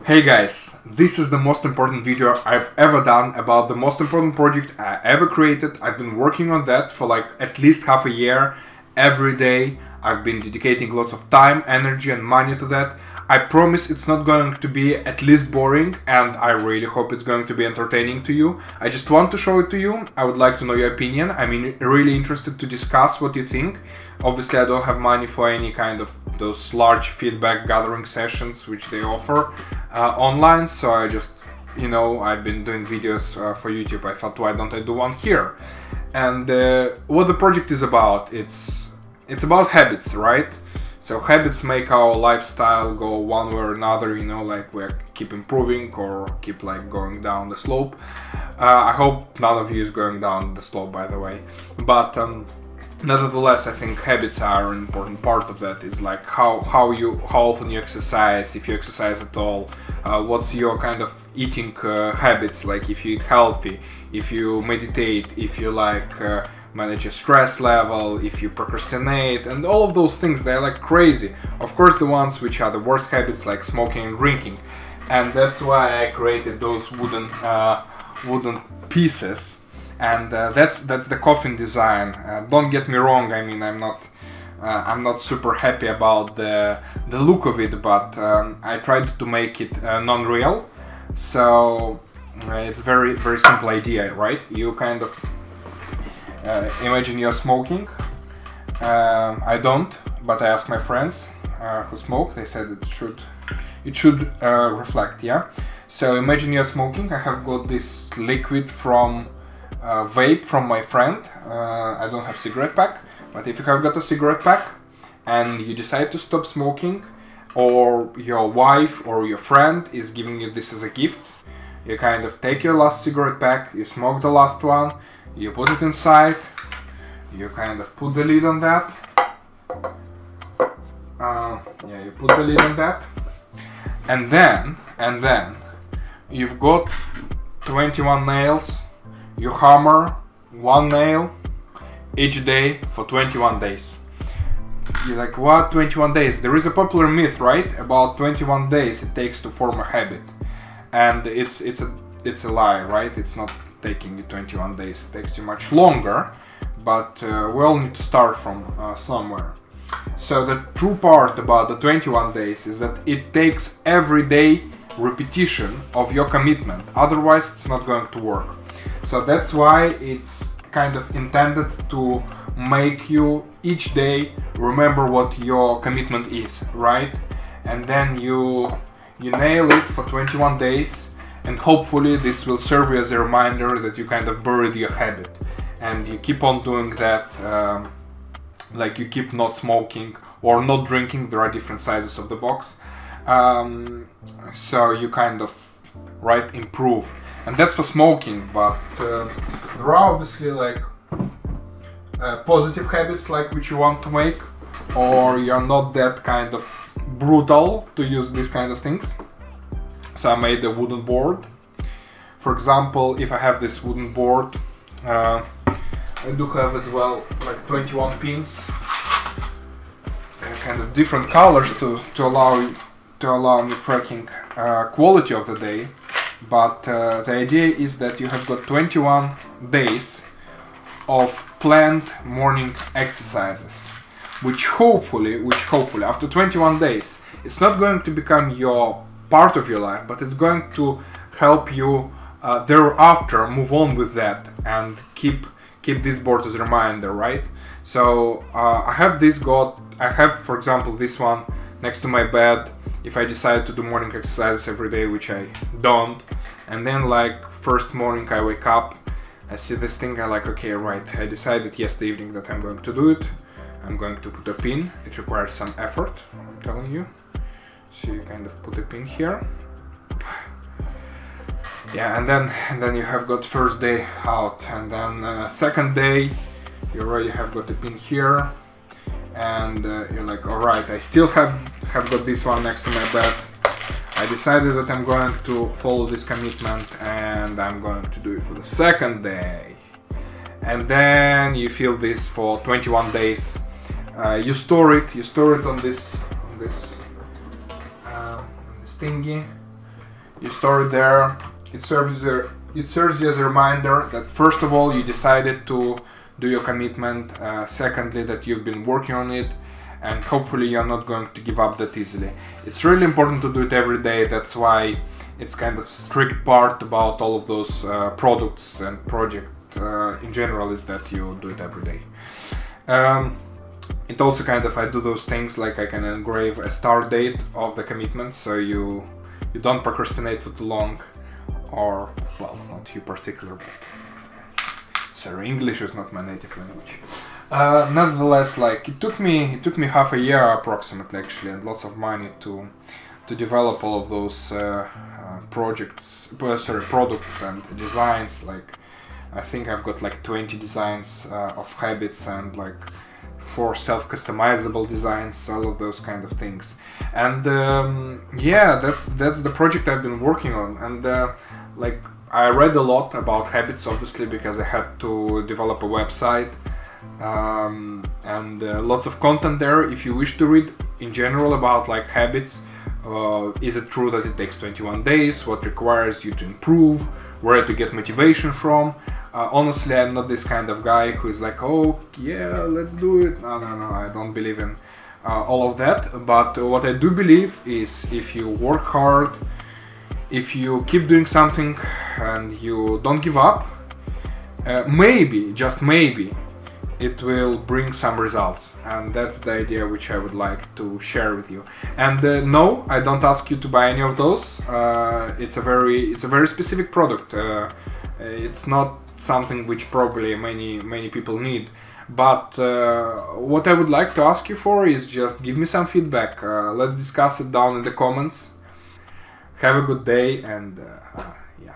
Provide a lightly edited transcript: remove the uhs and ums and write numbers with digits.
Hey guys, this is the most important video I've ever done about the most important project I ever created. I've been working on that for like at least half a year. Every day I've been dedicating lots of time, energy and money to that. I promise it's not going to be at least boring, and I really hope it's going to be entertaining to you. I just want to show it to you. I would like to know your opinion. I'm really interested to discuss what you think. Obviously I don't have money for any kind of those large feedback gathering sessions which they offer online, so I just, I've been doing videos for YouTube. I thought, why don't I do one here? And what the project is about, it's about habits, right? So habits make our lifestyle go one way or another, like we keep improving or keep like going down the slope. I hope none of you is going down the slope, by the way, but nevertheless, I think habits are an important part of that. It's like how often you exercise, if you exercise at all, what's your kind of eating habits, like if you eat healthy, if you meditate, if you manage your stress level, if you procrastinate, and all of those things. They're like crazy. Of course, the ones which are the worst habits, like smoking and drinking, and that's why I created those wooden pieces. And that's the coffin design. Don't get me wrong. I mean, I'm not super happy about the look of it, but I tried to make it non-real. So it's very very simple idea, right? You kind of imagine you're smoking. I don't, but I asked my friends who smoke. They said it should reflect, yeah. So imagine you're smoking. I have got this liquid from vape from my friend. I don't have cigarette pack, but if you have got a cigarette pack and you decide to stop smoking, or your wife or your friend is giving you this as a gift, you kind of take your last cigarette pack, you smoke the last one, you put it inside, you kind of put the lid on that. You put the lid on that, and then you've got 21 nails. You hammer one nail each day for 21 days. You're like, what, 21 days? There is a popular myth, right, about 21 days it takes to form a habit, and it's a lie, right? It's not taking you 21 days. It takes you much longer, but we all need to start from somewhere. So the true part about the 21 days is that it takes everyday repetition of your commitment. Otherwise, it's not going to work. So that's why it's kind of intended to make you each day remember what your commitment is, right? And then you nail it for 21 days, and hopefully this will serve you as a reminder that you kind of buried your habit, and you keep on doing that. Like you keep not smoking or not drinking. There are different sizes of the box, so you kind of improve. And that's for smoking, but there are obviously positive habits which you want to make, or you're not that kind of brutal to use these kind of things. So I made a wooden board. For example, if I have this wooden board, I do have as well 21 pins, kind of different colors to allow me tracking quality of the day. But the idea is that you have got 21 days of planned morning exercises, which hopefully after 21 days, it's not going to become your part of your life, but it's going to help you thereafter move on with that and keep this board as a reminder, right? So I have, for example, this one next to my bed. If I decide to do morning exercises every day, which I don't, and then first morning I wake up, I see this thing, I okay, right, I decided yesterday evening that I'm going to do it. I'm going to put a pin. It requires some effort, I'm telling you. So you kind of put a pin here. Yeah, and then you have got first day out, and then second day you already have got a pin here, and you're like, all right, I still have got this one next to my bed. I decided that I'm going to follow this commitment, and I'm going to do it for the second day. And then you feel this for 21 days. You store it on this thingy. You store it there. It serves you as a reminder that first of all you decided to do your commitment, secondly that you've been working on it, and hopefully you're not going to give up that easily. It's really important to do it every day. That's why it's kind of strict part about all of those products and project in general is that you do it every day. It also kind of, I do those things like I can engrave a start date of the commitment, so you don't procrastinate for too long, or, well, not you particular, but sorry, English is not my native language. Nevertheless, like it took me half a year approximately, actually, and lots of money to develop all of those products and designs. Like I think I've got like 20 designs of habits and like 4 self-customizable designs, all of those kind of things. And yeah, that's the project I've been working on. And like I read a lot about habits, obviously, because I had to develop a website, and lots of content there if you wish to read in general about like habits. Is it true that it takes 21 days? What requires you to improve? Where to get motivation from? Honestly, I'm not this kind of guy who is like, oh yeah, let's do it. No, I don't believe in all of that. But what I do believe is if you work hard, if you keep doing something and you don't give up, maybe, just maybe, it will bring some results. And that's the idea which I would like to share with you. And no, I don't ask you to buy any of those. It's a very specific product. It's not something which probably many people need. But what I would like to ask you for is just give me some feedback. Let's discuss it down in the comments. Have a good day, and yeah.